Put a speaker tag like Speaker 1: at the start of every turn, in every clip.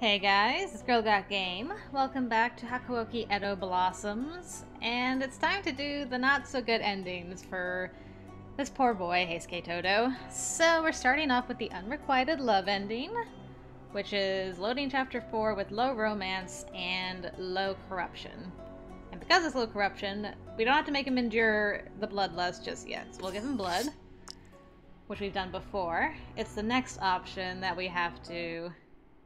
Speaker 1: Hey guys, it's Girl Got Game. Welcome back to Hakuoki Edo Blossoms, and it's time to do the not-so-good endings for this poor boy, Heisuke Todo. So we're starting off with the Unrequited love ending, which is loading chapter 4 with low romance and low corruption. And because it's low corruption, we don't have to make him endure the bloodlust just yet, so we'll give him blood, which we've done before. It's the next option that we have to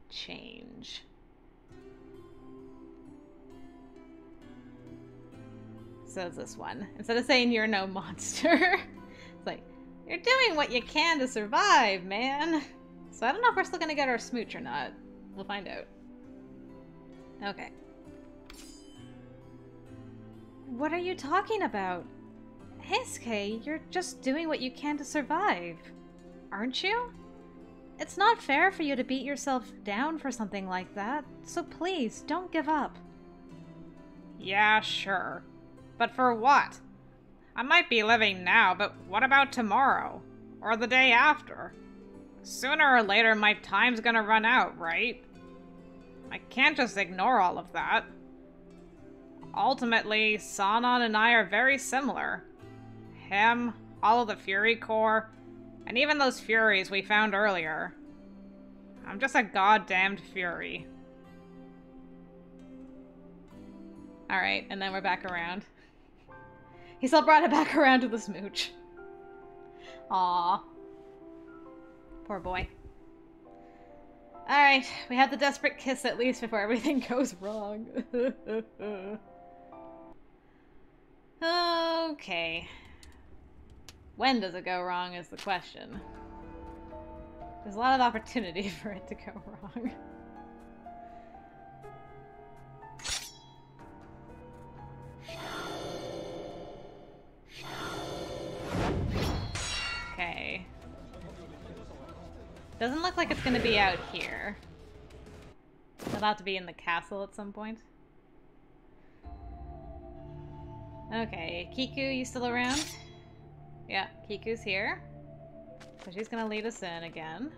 Speaker 1: change. So it's this one. Instead of saying you're no monster, it's like, you're doing what you can to survive, man. So I don't know if we're still gonna get our smooch or not. We'll find out. Okay. What are you talking about? Heisuke, you're just doing what you can to survive, aren't you? It's not fair for you to beat yourself down for something like that, so please, don't give up.
Speaker 2: Yeah, sure. But for what? I might be living now, but what about tomorrow? Or the day after? Sooner or later, my time's gonna run out, right? I can't just ignore all of that. Ultimately, Sanan and I are very similar. Him, all of the Fury Corps, and even those Furies we found earlier. I'm just a goddamned Fury.
Speaker 1: Alright, and then we're back around. He still brought it back around to the smooch. Aww. Poor boy. Alright, we have the desperate kiss at least before everything goes wrong. Okay. When does it go wrong is the question. There's a lot of opportunity for it to go wrong. Okay. Doesn't look like it's gonna be out here. It'll have to be in the castle at some point. Okay, Kiku, you still around? Yeah, Kiku's here. So she's gonna lead us in again.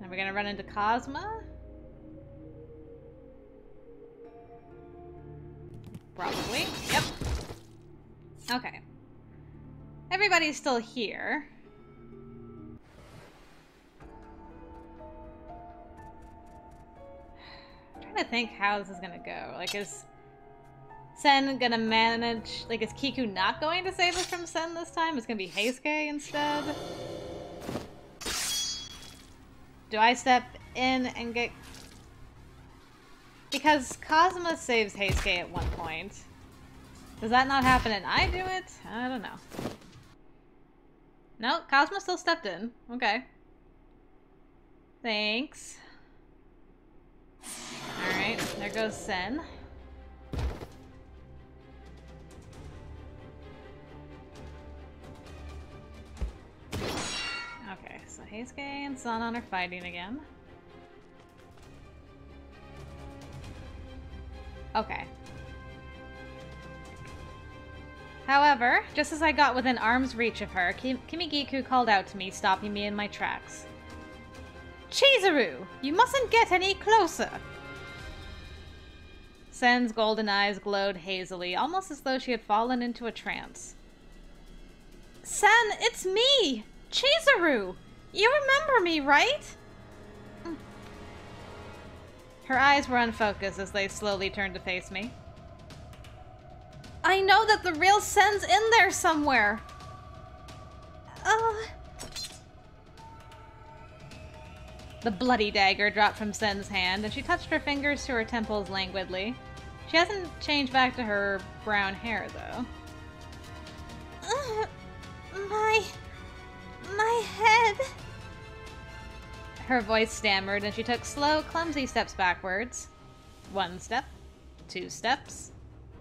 Speaker 1: And we're gonna run into Cosma. Probably. Yep. Okay. Everybody's still here. I'm trying to think how this is gonna go. Like, is Sen gonna manage, like, is Kiku not going to save us from Sen this time? It's gonna be Heisuke instead? Do I step in and get... Because Cosma saves Heisuke at one point. Does that not happen and I do it? I don't know. No, Cosma still stepped in. Okay. Thanks. Alright, there goes Sen. Okay, so Heisuke and Sanan are fighting again. Okay. However, just as I got within arm's reach of her, Kimigiku called out to me, stopping me in my tracks. Chizuru! You mustn't get any closer! Sen's golden eyes glowed hazily, almost as though she had fallen into a trance. Sen, it's me! Chizuru! You remember me, right? Her eyes were unfocused as they slowly turned to face me. I know that the real Sen's in there somewhere! The bloody dagger dropped from Sen's hand, and she touched her fingers to her temples languidly. She hasn't changed back to her brown hair, though. My head... Her voice stammered, and she took slow, clumsy steps backwards. 1 step, 2 steps,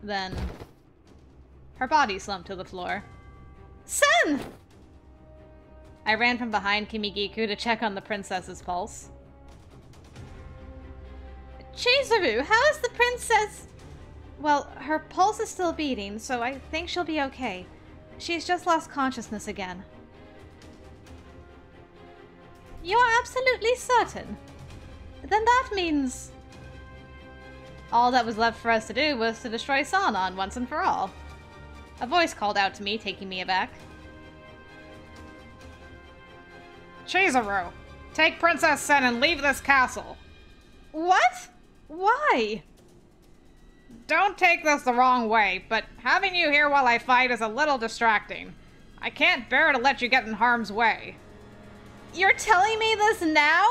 Speaker 1: then... Her body slumped to the floor. Sen! I ran from behind Kimigiku to check on the princess's pulse. Chizuru, how is the princess... Well, her pulse is still beating, so I think she'll be okay. She's just lost consciousness again. You are absolutely certain? Then that means... all that was left for us to do was to destroy Sanon once and for all. A voice called out to me, taking me aback.
Speaker 2: Chizuru, take Princess Sen and leave this castle.
Speaker 1: What? Why?
Speaker 2: Don't take this the wrong way, but having you here while I fight is a little distracting. I can't bear to let you get in harm's way.
Speaker 1: You're telling me this now?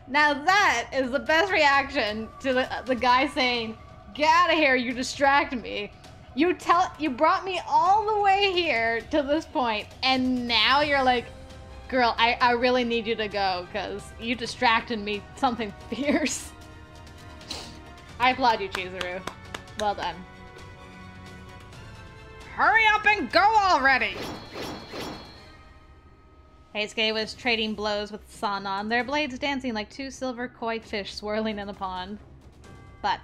Speaker 1: Now that is the best reaction to the guy saying, "Get out of here, you distract me." You brought me all the way here to this point, and now you're like, "Girl, I really need you to go, because you distracted me something fierce." I applaud you, Chizuru. Well done.
Speaker 2: Hurry up and go already!
Speaker 1: Heisuke was trading blows with Sanon, their blades dancing like two silver koi fish swirling in a pond. But...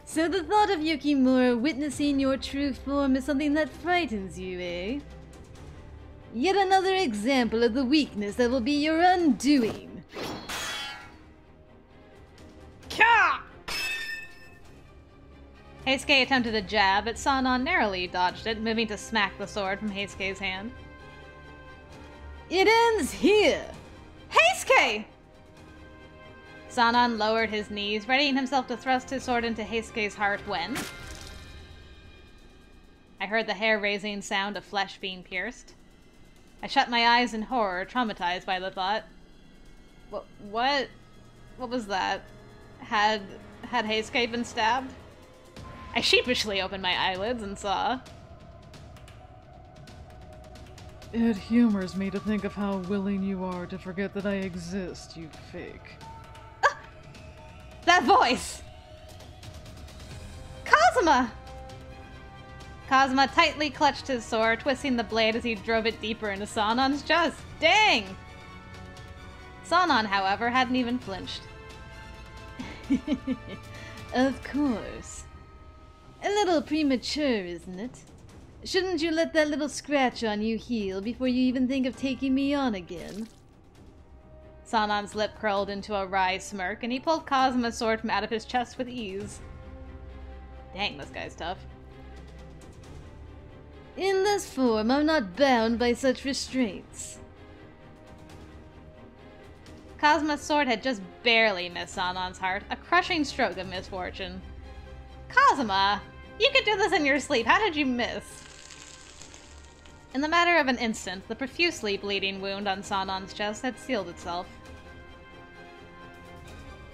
Speaker 3: So the thought of Yukimura witnessing your true form is something that frightens you, eh? Yet another example of the weakness that will be your undoing.
Speaker 2: Kya!
Speaker 1: Heisuke attempted a jab, but Sanon narrowly dodged it, moving to smack the sword from Heisuke's hand.
Speaker 3: It ends here!
Speaker 1: Heisuke! Sanon lowered his knees, readying himself to thrust his sword into Heisuke's heart when... I heard the hair-raising sound of flesh being pierced. I shut my eyes in horror, traumatized by the thought. What was that? Had Heisuke been stabbed? I sheepishly opened my eyelids and saw...
Speaker 4: It humors me to think of how willing you are to forget that I exist, you fake.
Speaker 1: That voice! Kazuma! Kazuma tightly clutched his sword, twisting the blade as he drove it deeper into Sanon's chest. Dang! Sanon, however, hadn't even flinched.
Speaker 3: Of course. A little premature, isn't it? Shouldn't you let that little scratch on you heal before you even think of taking me on again?
Speaker 1: Sanon's lip curled into a wry smirk, and he pulled Kazuma's sword from out of his chest with ease. Dang, this guy's tough.
Speaker 3: In this form, I'm not bound by such restraints.
Speaker 1: Kazuma's sword had just barely missed Sanon's heart, a crushing stroke of misfortune. Kazuma! You could do this in your sleep. How did you miss? In the matter of an instant, the profusely bleeding wound on Sanon's chest had sealed itself.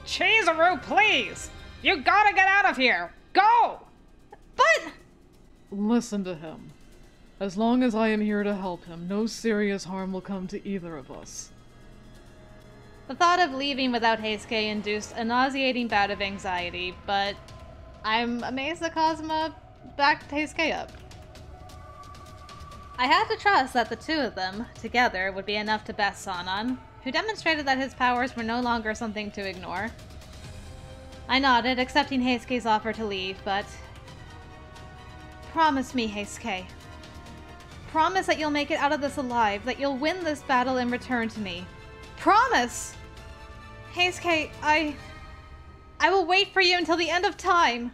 Speaker 2: Chizuru, please! You gotta get out of here! Go!
Speaker 1: But...
Speaker 4: Listen to him. As long as I am here to help him, no serious harm will come to either of us.
Speaker 1: The thought of leaving without Heisuke induced a nauseating bout of anxiety, but I'm amazed that Kazuma backed Heisuke up. I had to trust that the two of them, together, would be enough to best Sanon, who demonstrated that his powers were no longer something to ignore. I nodded, accepting Heisuke's offer to leave, but... Promise me, Heisuke. Promise that you'll make it out of this alive, that you'll win this battle and return to me. Promise! Heisuke, I will wait for you until the end of time.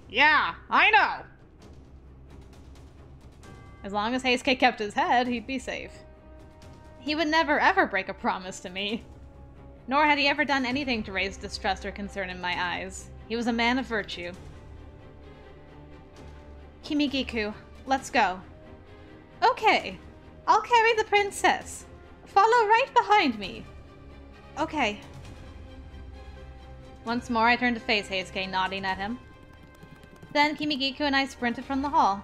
Speaker 2: Yeah, I know!
Speaker 1: As long as Heisuke kept his head, he'd be safe. He would never ever break a promise to me. Nor had he ever done anything to raise distrust or concern in my eyes. He was a man of virtue. Kimigiku, let's go. Okay, I'll carry the princess. Follow right behind me. Okay. Once more, I turned to face Heisuke, nodding at him. Then Kimigiku and I sprinted from the hall.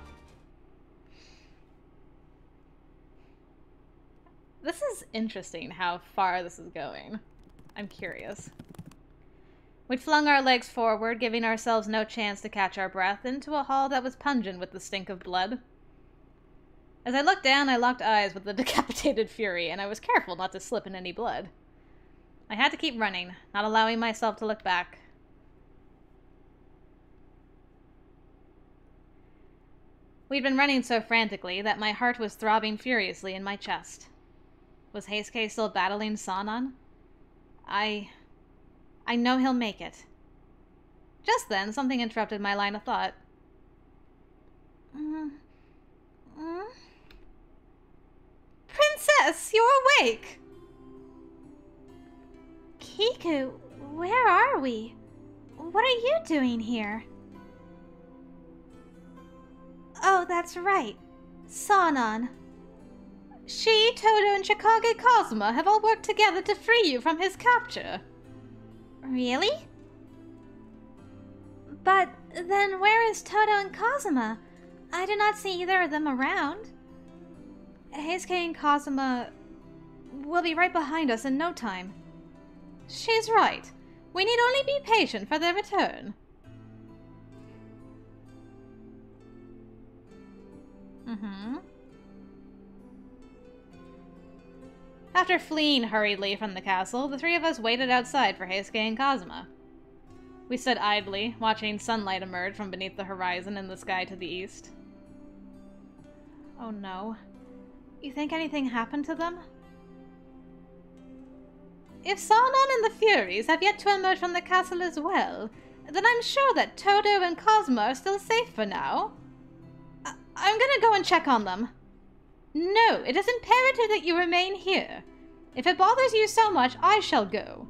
Speaker 1: This is interesting how far this is going. I'm curious. We'd flung our legs forward, giving ourselves no chance to catch our breath, into a hall that was pungent with the stink of blood. As I looked down, I locked eyes with the decapitated Fury, and I was careful not to slip in any blood. I had to keep running, not allowing myself to look back. We'd been running so frantically that my heart was throbbing furiously in my chest. Was Heisuke still battling Sanan? I know he'll make it. Just then, something interrupted my line of thought. Princess, you're awake!
Speaker 3: Kiku, where are we? What are you doing here? Oh, that's right. Sanan.
Speaker 1: She, Todo, and Shikage Kazuma have all worked together to free you from his capture.
Speaker 3: Really? But then where is Todo and Kazuma? I do not see either of them around.
Speaker 1: Heisuke and Kazuma will be right behind us in no time. She's right. We need only be patient for their return. After fleeing hurriedly from the castle, the three of us waited outside for Heisuke and Kazuma. We stood idly, watching sunlight emerge from beneath the horizon in the sky to the east. Oh no. You think anything happened to them? If Sanan and the Furies have yet to emerge from the castle as well, then I'm sure that Todo and Kazuma are still safe for now. I'm gonna go and check on them. No, it is imperative that you remain here. If it bothers you so much, I shall go.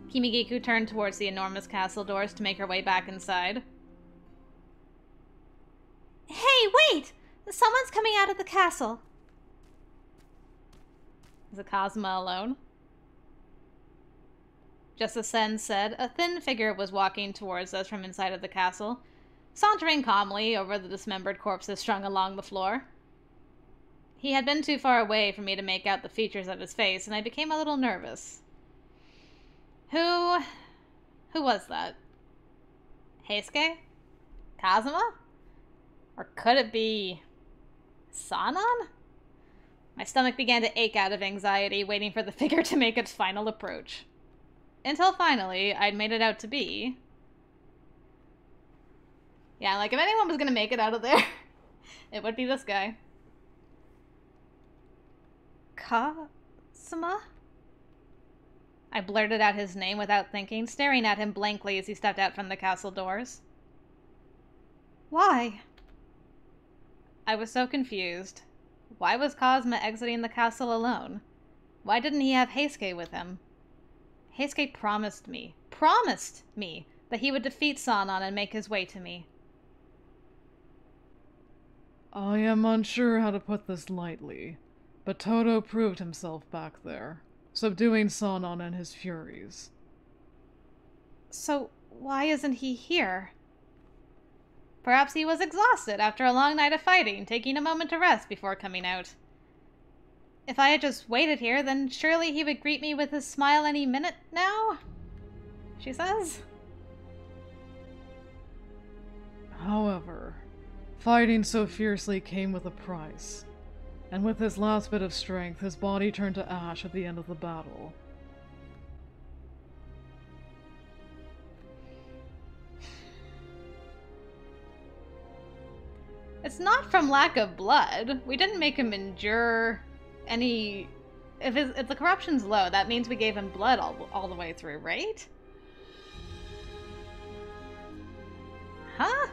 Speaker 1: Kimigiku turned towards the enormous castle doors to make her way back inside.
Speaker 3: Hey, wait! Someone's coming out of the castle.
Speaker 1: Is it Kazuma alone? Just as Sen said, a thin figure was walking towards us from inside of the castle, sauntering calmly over the dismembered corpses strung along the floor. He had been too far away for me to make out the features of his face, and I became a little nervous. Who was that? Heisuke? Kazuma? Or could it be Sanan? My stomach began to ache out of anxiety, waiting for the figure to make its final approach. Until finally, I'd made it out to be... Yeah, like, if anyone was gonna make it out of there, it would be this guy. Kazuma? I blurted out his name without thinking, staring at him blankly as he stepped out from the castle doors. Why? I was so confused. Why was Kazuma exiting the castle alone? Why didn't he have Heisuke with him? Heisuke promised me that he would defeat Sanan and make his way to me.
Speaker 4: I am unsure how to put this lightly, but Todo proved himself back there, subduing Sanan and his furies.
Speaker 1: So why isn't he here? Perhaps he was exhausted after a long night of fighting, taking a moment to rest before coming out. If I had just waited here, then surely he would greet me with his smile any minute now, she says.
Speaker 4: However, fighting so fiercely came with a price, and with his last bit of strength, his body turned to ash at the end of the battle.
Speaker 1: It's not from lack of blood. We didn't make him endure any... If the corruption's low, that means we gave him blood all the way through, right? Huh?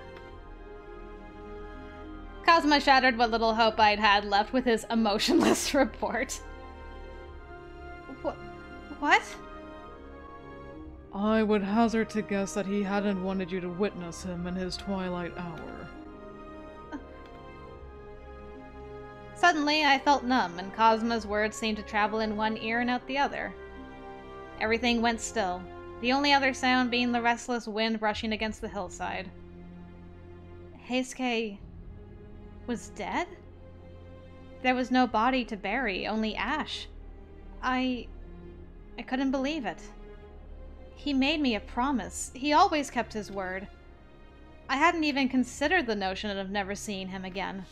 Speaker 1: Kazuma shattered what little hope I'd had left with his emotionless report. What?
Speaker 4: I would hazard to guess that he hadn't wanted you to witness him in his twilight hour.
Speaker 1: Suddenly, I felt numb, and Kazuma's words seemed to travel in one ear and out the other. Everything went still, the only other sound being the restless wind brushing against the hillside. Heisuke was dead? There was no body to bury, only ash. I couldn't believe it. He made me a promise. He always kept his word. I hadn't even considered the notion of never seeing him again.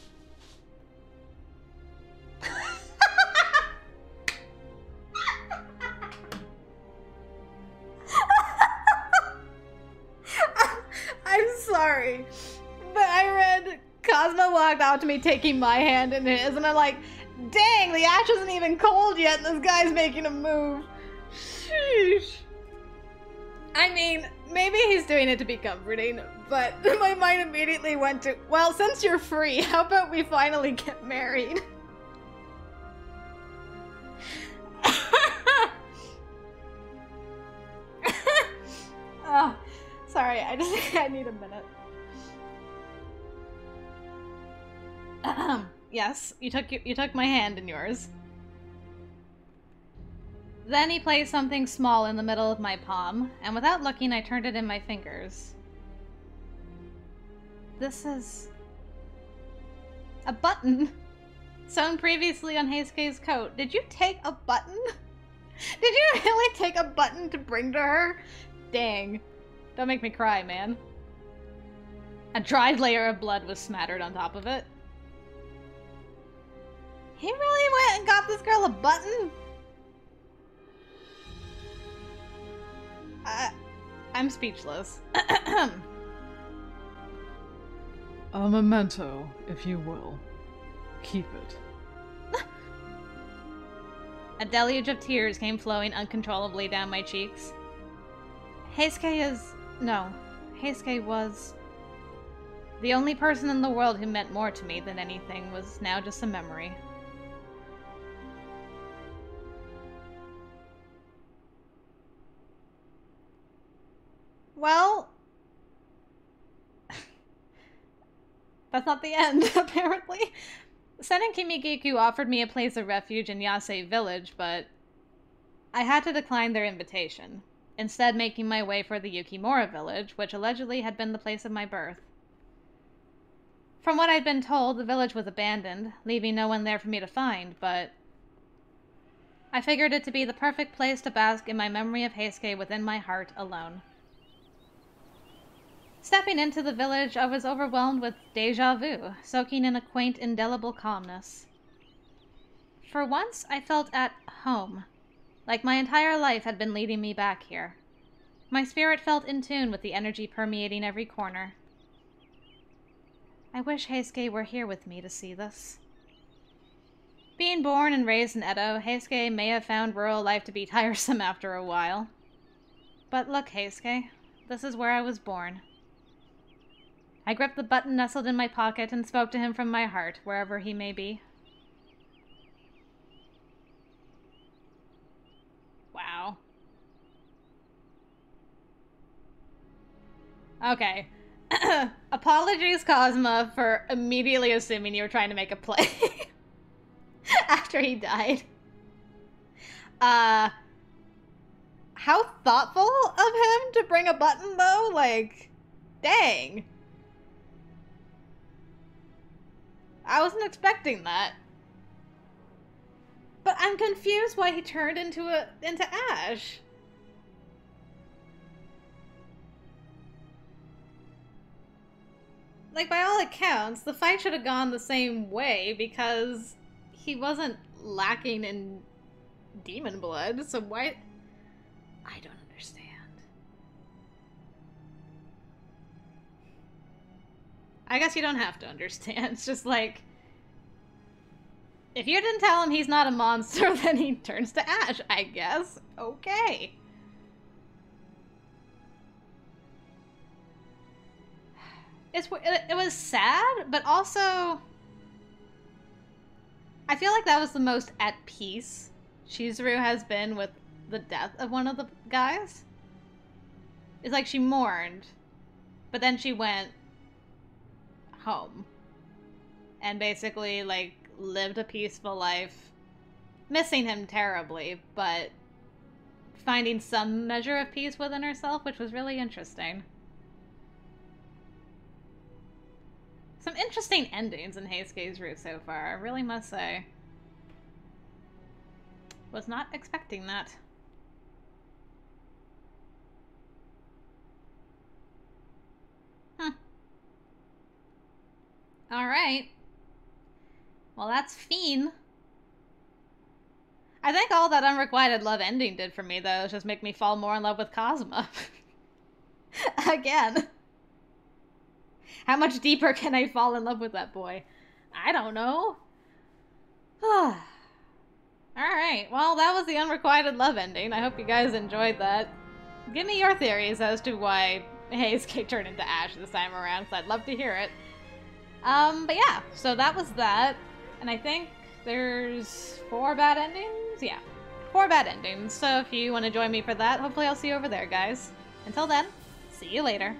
Speaker 1: I'm sorry, but I read Cosmo walked out to me taking my hand in his, and I'm like, dang, the ash isn't even cold yet, and this guy's making a move. Sheesh. I mean, maybe he's doing it to be comforting, but my mind immediately went to, well, since you're free, how about we finally get married? Oh, sorry, I need a minute. Yes, you took my hand in yours. Then he placed something small in the middle of my palm, and without looking, I turned it in my fingers. This is a button sewn previously on Heisuke's coat. Did you take a button? Did you really take a button to bring to her? Dang. Don't make me cry, man. A dried layer of blood was smattered on top of it. He really went and got this girl a button? I'm speechless.
Speaker 4: A memento, if you will. Keep it.
Speaker 1: A deluge of tears came flowing uncontrollably down my cheeks. Heisuke was... The only person in the world who meant more to me than anything was now just a memory. Well... That's not the end, apparently. Senin Kimigiku offered me a place of refuge in Yasei Village, but I had to decline their invitation, instead making my way for the Yukimura village, which allegedly had been the place of my birth. From what I'd been told, the village was abandoned, leaving no one there for me to find, but I figured it to be the perfect place to bask in my memory of Heisuke within my heart alone. Stepping into the village, I was overwhelmed with déjà vu, soaking in a quaint, indelible calmness. For once, I felt at home, like my entire life had been leading me back here. My spirit felt in tune with the energy permeating every corner. I wish Heisuke were here with me to see this. Being born and raised in Edo, Heisuke may have found rural life to be tiresome after a while. But look, Heisuke, this is where I was born. I gripped the button nestled in my pocket and spoke to him from my heart, wherever he may be. Wow. Okay. Apologies, Cosma, for immediately assuming you were trying to make a play after he died. How thoughtful of him to bring a button, though? Like, dang. I wasn't expecting that. But I'm confused why he turned into Ash. Like, by all accounts, the fight should have gone the same way because he wasn't lacking in demon blood, so why... I don't understand. I guess you don't have to understand. It's just like... If you didn't tell him he's not a monster, then he turns to ash, I guess. Okay. It was sad, but also... I feel like that was the most at peace Chizuru has been with the death of one of the guys. It's like she mourned, but then she went home. And basically, like, lived a peaceful life. Missing him terribly, but finding some measure of peace within herself, which was really interesting. Some interesting endings in Heisuke's route so far, I really must say. Was not expecting that. Alright. Well, that's Fiend. I think all that Unrequited love ending did for me, though, is just make me fall more in love with Cosma. Again. How much deeper can I fall in love with that boy? I don't know. Alright, well, that was the unrequited love ending. I hope you guys enjoyed that. Give me your theories as to why Heisuke turned into Ash this time around, because I'd love to hear it. But yeah, so that was that. And I think there's 4 bad endings? Yeah, 4 bad endings. So if you want to join me for that, hopefully I'll see you over there, guys. Until then, see you later.